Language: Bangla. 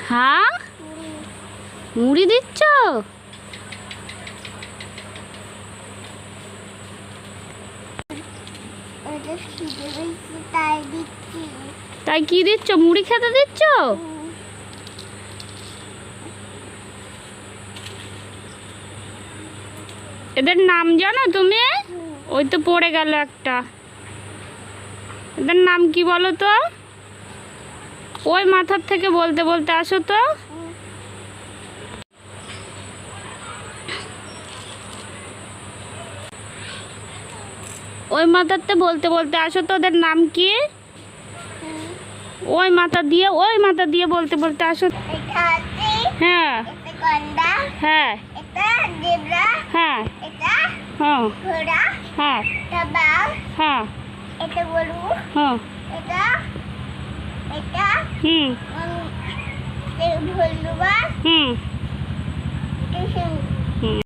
হ্যাঁ, মুড়ি দিচ্ছ? তাই কি দিচ্ছ? মুড়ি খেতে দিচ্ছ? এদের নাম জানো তুমি? ওই তো পড়ে গেল একটা। এদের নাম কি বলো তো? ওই মাথার থেকে বলতে বলতে আসো তো। ওই মাথাতে বলতে বলতে আসো তো, ওদের নাম কি? ওই মাথা দিয়ে বলতে বলতে আসো। হ্যাঁ হ্যাঁ হ্যাঁ হ্যাঁ হ্যাঁ হ্যাঁ হ্যাঁ হুম হুম